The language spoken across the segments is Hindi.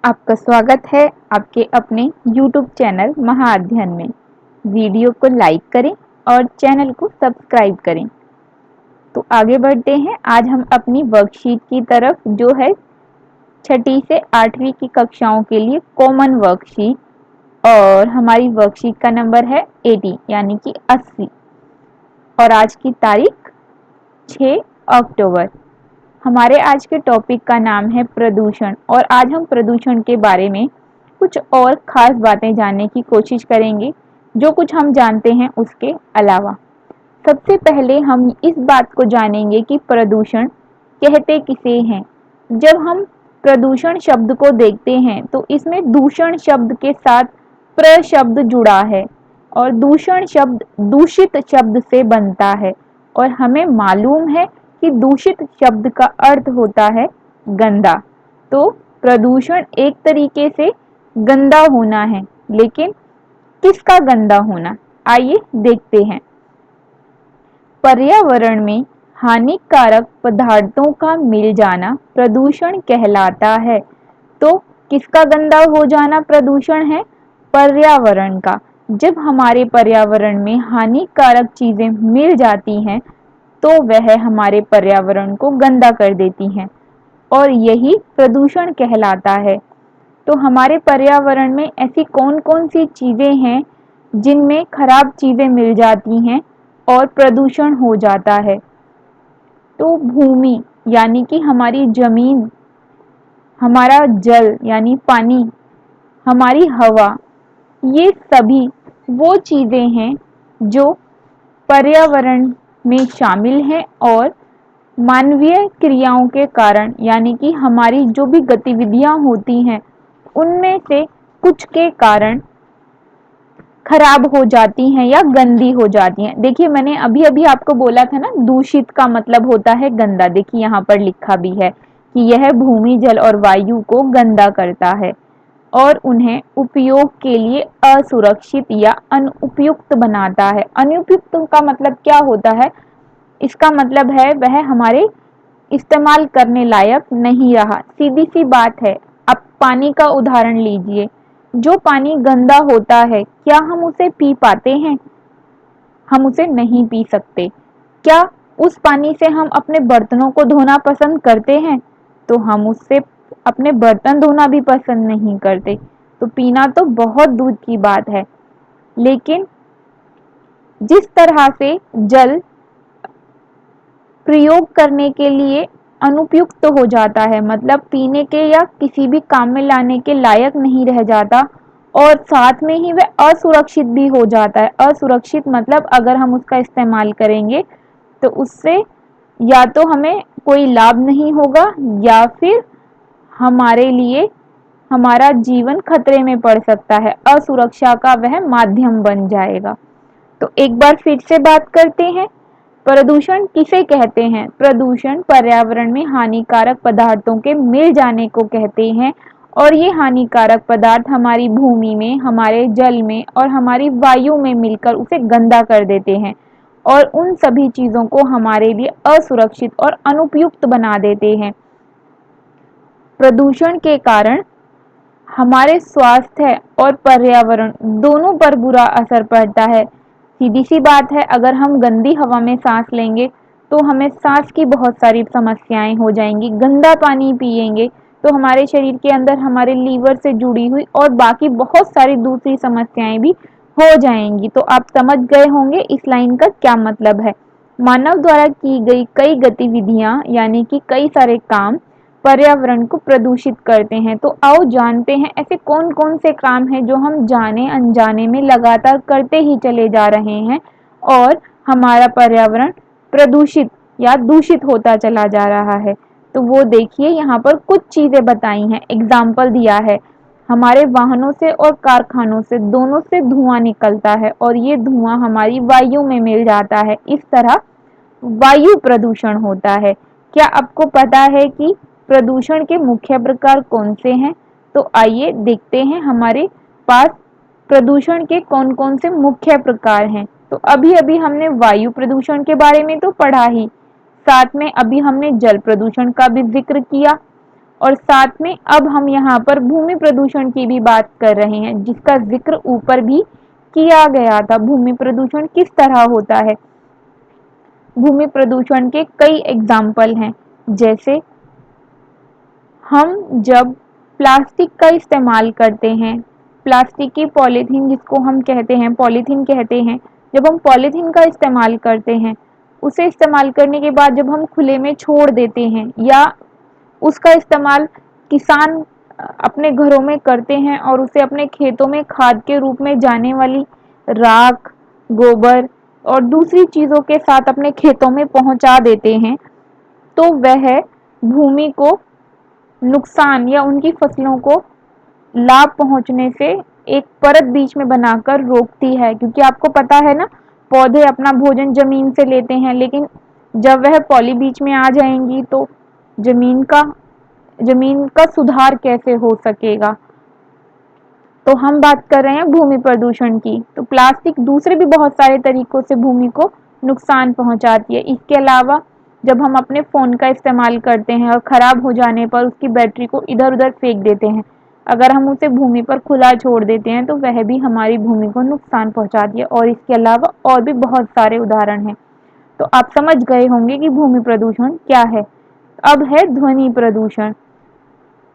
आपका स्वागत है आपके अपने YouTube चैनल महाअध्ययन में। वीडियो को लाइक करें और चैनल को सब्सक्राइब करें। तो आगे बढ़ते हैं। आज हम अपनी वर्कशीट की तरफ, जो है छठी से 8वीं की कक्षाओं के लिए कॉमन वर्कशीट, और हमारी वर्कशीट का नंबर है 80 यानी कि 80, और आज की तारीख 6 अक्टूबर। हमारे आज के टॉपिक का नाम है प्रदूषण, और आज हम प्रदूषण के बारे में कुछ और खास बातें जानने की कोशिश करेंगे, जो कुछ हम जानते हैं उसके अलावा। सबसे पहले हम इस बात को जानेंगे कि प्रदूषण कहते किसे हैं। जब हम प्रदूषण शब्द को देखते हैं तो इसमें दूषण शब्द के साथ प्र शब्द जुड़ा है, और दूषण शब्द दूषित शब्द से बनता है, और हमें मालूम है कि दूषित शब्द का अर्थ होता है गंदा। तो प्रदूषण एक तरीके से गंदा होना है, लेकिन किसका गंदा होना, आइए देखते हैं। पर्यावरण में हानिकारक पदार्थों का मिल जाना प्रदूषण कहलाता है। तो किसका गंदा हो जाना प्रदूषण है? पर्यावरण का। जब हमारे पर्यावरण में हानिकारक चीजें मिल जाती हैं तो वह हमारे पर्यावरण को गंदा कर देती हैं, और यही प्रदूषण कहलाता है। तो हमारे पर्यावरण में ऐसी कौन कौन सी चीजें हैं जिनमें खराब चीजें मिल जाती हैं और प्रदूषण हो जाता है? तो भूमि यानी कि हमारी जमीन, हमारा जल यानी पानी, हमारी हवा, ये सभी वो चीजें हैं जो पर्यावरण में शामिल हैं, और मानवीय क्रियाओं के कारण यानी कि हमारी जो भी गतिविधियां होती हैं उनमें से कुछ के कारण खराब हो जाती हैं या गंदी हो जाती हैं। देखिए, मैंने अभी अभी आपको बोला था ना, दूषित का मतलब होता है गंदा। देखिए यहाँ पर लिखा भी है कि यह भूमि, जल और वायु को गंदा करता है और उन्हें उपयोग के लिए असुरक्षित या अनुपयुक्त बनाता है। अनुपयुक्त का मतलब क्या होता है? इसका मतलब है वह हमारे इस्तेमाल करने लायक नहीं रहा। सीधी सी बात है। अब पानी का उदाहरण लीजिए। जो पानी गंदा होता है, क्या हम उसे पी पाते हैं? हम उसे नहीं पी सकते। क्या उस पानी से हम अपने बर्तनों को धोना पसंद करते हैं? तो हम उससे अपने बर्तन धोना भी पसंद नहीं करते। तो पीना तो बहुत दूर की बात है। लेकिन जिस तरह से जल प्रयोग करने के लिए अनुपयुक्त हो जाता है, मतलब पीने के या किसी भी काम में लाने के लायक नहीं रह जाता, और साथ में ही वह असुरक्षित भी हो जाता है। असुरक्षित मतलब अगर हम उसका इस्तेमाल करेंगे तो उससे या तो हमें कोई लाभ नहीं होगा, या फिर हमारे लिए हमारा जीवन खतरे में पड़ सकता है। असुरक्षा का वह माध्यम बन जाएगा। तो एक बार फिर से बात करते हैं, प्रदूषण किसे कहते हैं? प्रदूषण पर्यावरण में हानिकारक पदार्थों के मिल जाने को कहते हैं, और ये हानिकारक पदार्थ हमारी भूमि में, हमारे जल में और हमारी वायु में मिलकर उसे गंदा कर देते हैं, और उन सभी चीजों को हमारे लिए असुरक्षित और अनुपयुक्त बना देते हैं। प्रदूषण के कारण हमारे स्वास्थ्य और पर्यावरण दोनों पर बुरा असर पड़ता है। सीधी सी बात है, अगर हम गंदी हवा में सांस लेंगे तो हमें सांस की बहुत सारी समस्याएं हो जाएंगी। गंदा पानी पिएंगे तो हमारे शरीर के अंदर हमारे लीवर से जुड़ी हुई और बाकी बहुत सारी दूसरी समस्याएं भी हो जाएंगी। तो आप समझ गए होंगे इस लाइन का क्या मतलब है। मानव द्वारा की गई कई गतिविधियां यानी कि कई सारे काम पर्यावरण को प्रदूषित करते हैं। तो आओ जानते हैं ऐसे कौन कौन से काम हैं जो हम जाने अनजाने में लगातार करते ही चले जा रहे हैं, और हमारा पर्यावरण प्रदूषित या दूषित होता चला जा रहा है। तो वो देखिए, यहाँ पर कुछ चीजें बताई हैं, एग्जाम्पल दिया है। हमारे वाहनों से और कारखानों से दोनों से धुआं निकलता है, और ये धुआं हमारी वायु में मिल जाता है। इस तरह वायु प्रदूषण होता है। क्या आपको पता है कि प्रदूषण के मुख्य प्रकार कौन से हैं? तो आइए देखते हैं हमारे पास प्रदूषण के कौन कौन से मुख्य प्रकार हैं। तो अभी अभी हमने वायु प्रदूषण के बारे में तो पढ़ा ही, साथ में अभी हमने जल प्रदूषण का भी जिक्र किया, और साथ में अब हम यहाँ पर भूमि प्रदूषण की भी बात कर रहे हैं, जिसका जिक्र ऊपर भी किया गया था। भूमि प्रदूषण किस तरह होता है? भूमि प्रदूषण के कई एग्जाम्पल हैं, जैसे हम जब प्लास्टिक का इस्तेमाल करते हैं, प्लास्टिक की पॉलीथीन जिसको हम कहते हैं, पॉलीथीन कहते हैं, जब हम पॉलीथीन का इस्तेमाल करते हैं, उसे इस्तेमाल करने के बाद जब हम खुले में छोड़ देते हैं या उसका इस्तेमाल किसान अपने घरों में करते हैं और उसे अपने खेतों में खाद के रूप में जाने वाली राख, गोबर और दूसरी चीज़ों के साथ अपने खेतों में पहुंचा देते हैं, तो वह भूमि को नुकसान या उनकी फसलों को लाभ पहुंचने से एक परत बीच में बनाकर रोकती है। क्योंकि आपको पता है ना, पौधे अपना भोजन जमीन से लेते हैं, लेकिन जब वह पॉली बीच में आ जाएंगी तो जमीन का जमीन का सुधार कैसे हो सकेगा। तो हम बात कर रहे हैं भूमि प्रदूषण की। तो प्लास्टिक दूसरे भी बहुत सारे तरीकों से भूमि को नुकसान पहुंचाती है। इसके अलावा जब हम अपने फ़ोन का इस्तेमाल करते हैं और ख़राब हो जाने पर उसकी बैटरी को इधर उधर फेंक देते हैं, अगर हम उसे भूमि पर खुला छोड़ देते हैं तो वह भी हमारी भूमि को नुकसान पहुंचाती है। और इसके अलावा और भी बहुत सारे उदाहरण हैं। तो आप समझ गए होंगे कि भूमि प्रदूषण क्या है। अब है ध्वनि प्रदूषण।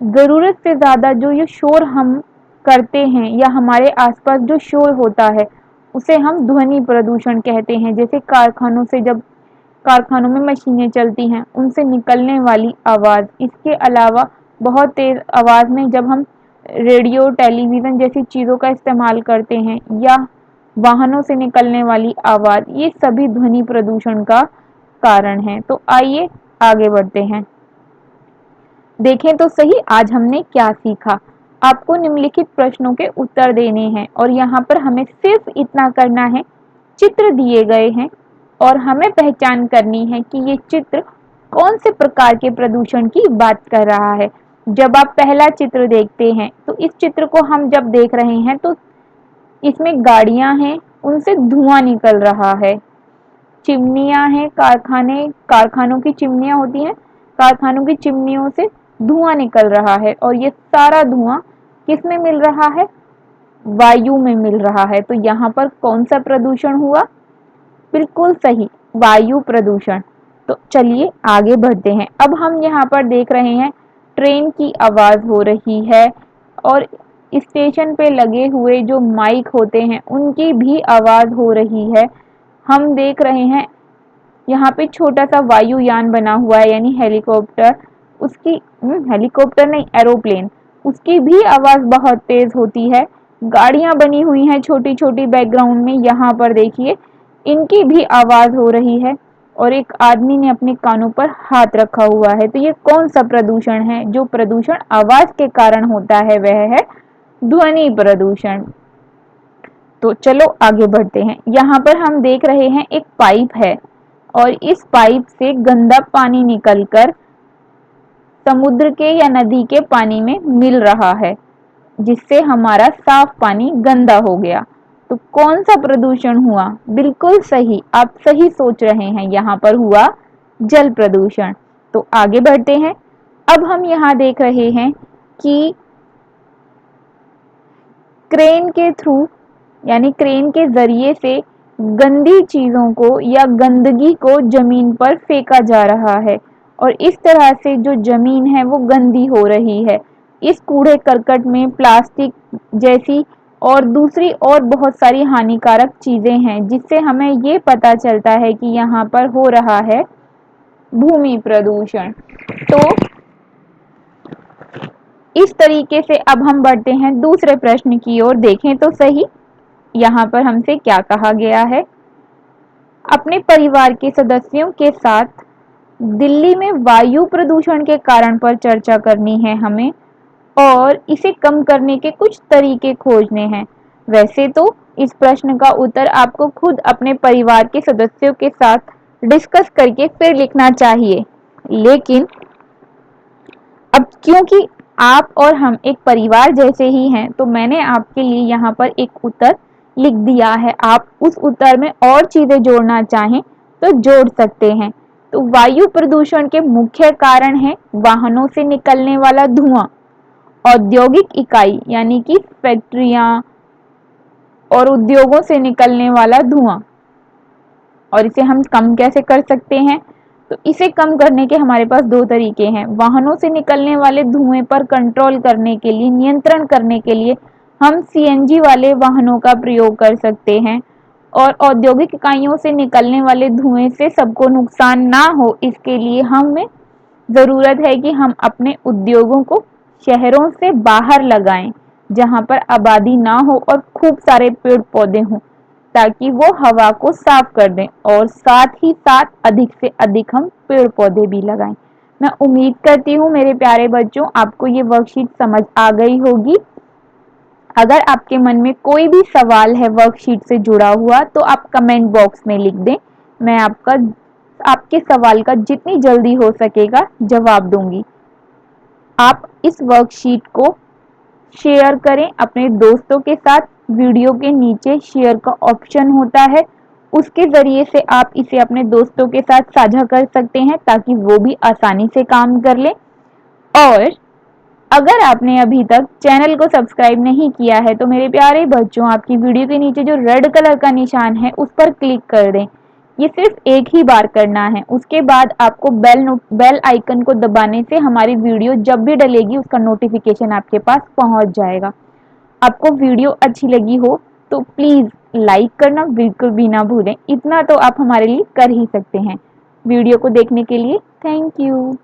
ज़रूरत से ज़्यादा जो ये शोर हम करते हैं या हमारे आसपास जो शोर होता है, उसे हम ध्वनि प्रदूषण कहते हैं। जैसे जब कारखानों में मशीनें चलती हैं, उनसे निकलने वाली आवाज़। इसके अलावा बहुत तेज़ आवाज़ में जब हम रेडियो, टेलीविज़न जैसी चीज़ों का इस्तेमाल करते हैं या वाहनों से निकलने वाली आवाज़, ये सभी ध्वनि प्रदूषण का कारण है। तो आइए आगे बढ़ते हैं। देखें तो सही आज हमने क्या सीखा। आपको निम्नलिखित प्रश्नों के उत्तर देने हैं और यहाँ पर हमें सिर्फ इतना करना है, चित्र दिए गए हैं और हमें पहचान करनी है कि ये चित्र कौन से प्रकार के प्रदूषण की बात कर रहा है। जब आप पहला चित्र देखते हैं तो इस चित्र को हम जब देख रहे हैं तो इसमें गाड़ियां हैं, उनसे धुआं निकल रहा है। चिमनियां हैं, कारखानों की चिमनियां होती हैं, कारखानों की चिमनियों से धुआं निकल रहा है और ये सारा धुआं किस में मिल रहा है? वायु में मिल रहा है। तो यहाँ पर कौन सा प्रदूषण हुआ? बिल्कुल सही, वायु प्रदूषण। तो चलिए आगे बढ़ते हैं। अब हम यहाँ पर देख रहे हैं ट्रेन की आवाज़ हो रही है और स्टेशन पे लगे हुए जो माइक होते हैं उनकी भी आवाज़ हो रही है। हम देख रहे हैं यहाँ पे छोटा सा वायुयान बना हुआ है, यानी हेलीकॉप्टर, उसकी हेलीकॉप्टर नहीं, एरोप्लेन, उसकी भी आवाज़ बहुत तेज़ होती है। गाड़ियाँ बनी हुई हैं छोटी छोटी बैकग्राउंड में, यहाँ पर देखिए इनकी भी आवाज़ हो रही है और एक आदमी ने अपने कानों पर हाथ रखा हुआ है। तो ये कौन सा प्रदूषण है? जो प्रदूषण आवाज़ के कारण होता है वह है ध्वनि प्रदूषण। तो चलो आगे बढ़ते हैं। यहाँ पर हम देख रहे हैं एक पाइप है और इस पाइप से गंदा पानी निकलकर समुद्र के या नदी के पानी में मिल रहा है, जिससे हमारा साफ पानी गंदा हो गया। तो कौन सा प्रदूषण हुआ? बिल्कुल सही, आप सही सोच रहे हैं, यहाँ पर हुआ जल प्रदूषण। तो आगे बढ़ते हैं। अब हम यहाँ देख रहे हैं कि क्रेन के थ्रू यानी क्रेन के जरिए से गंदी चीज़ों को या गंदगी को जमीन पर फेंका जा रहा है और इस तरह से जो जमीन है वो गंदी हो रही है। इस कूड़े करकट में प्लास्टिक जैसी और दूसरी और बहुत सारी हानिकारक चीज़ें हैं, जिससे हमें ये पता चलता है कि यहाँ पर हो रहा है भूमि प्रदूषण। तो इस तरीके से अब हम बढ़ते हैं दूसरे प्रश्न की ओर। देखें तो सही यहाँ पर हमसे क्या कहा गया है। अपने परिवार के सदस्यों के साथ दिल्ली में वायु प्रदूषण के कारण पर चर्चा करनी है हमें और इसे कम करने के कुछ तरीके खोजने हैं। वैसे तो इस प्रश्न का उत्तर आपको खुद अपने परिवार के सदस्यों के साथ डिस्कस करके फिर लिखना चाहिए, लेकिन अब क्योंकि आप और हम एक परिवार जैसे ही हैं, तो मैंने आपके लिए यहाँ पर एक उत्तर लिख दिया है। आप उस उत्तर में और चीज़ें जोड़ना चाहें तो जोड़ सकते हैं। तो वायु प्रदूषण के मुख्य कारण है वाहनों से निकलने वाला धुआं, औद्योगिक इकाई यानी कि फैक्ट्रियां और उद्योगों से निकलने वाला धुआं। और इसे हम कम कैसे कर सकते हैं? तो इसे कम करने के हमारे पास दो तरीके हैं। वाहनों से निकलने वाले धुएं पर कंट्रोल करने के लिए, नियंत्रण करने के लिए हम सीएनजी वाले वाहनों का प्रयोग कर सकते हैं। और औद्योगिक इकाइयों से निकलने वाले धुएं से सबको नुकसान ना हो, इसके लिए हमें ज़रूरत है कि हम अपने उद्योगों को शहरों से बाहर लगाएं, जहां पर आबादी ना हो और खूब सारे पेड़ पौधे हों, ताकि वो हवा को साफ कर दें। और साथ ही साथ अधिक से अधिक हम पेड़ पौधे भी लगाएं। मैं उम्मीद करती हूँ मेरे प्यारे बच्चों, आपको ये वर्कशीट समझ आ गई होगी। अगर आपके मन में कोई भी सवाल है वर्कशीट से जुड़ा हुआ, तो आप कमेंट बॉक्स में लिख दें। मैं आपके सवाल का जितनी जल्दी हो सकेगा जवाब दूंगी। आप इस वर्कशीट को शेयर करें अपने दोस्तों के साथ। वीडियो के नीचे शेयर का ऑप्शन होता है, उसके ज़रिए से आप इसे अपने दोस्तों के साथ साझा कर सकते हैं, ताकि वो भी आसानी से काम कर लें। और अगर आपने अभी तक चैनल को सब्सक्राइब नहीं किया है, तो मेरे प्यारे बच्चों, आपकी वीडियो के नीचे जो रेड कलर का निशान है उस पर क्लिक कर दें। ये सिर्फ एक ही बार करना है। उसके बाद आपको बेल आइकन को दबाने से हमारी वीडियो जब भी डलेगी उसका नोटिफिकेशन आपके पास पहुंच जाएगा। आपको वीडियो अच्छी लगी हो तो प्लीज़ लाइक करना बिल्कुल भी ना भूलें। इतना तो आप हमारे लिए कर ही सकते हैं। वीडियो को देखने के लिए थैंक यू।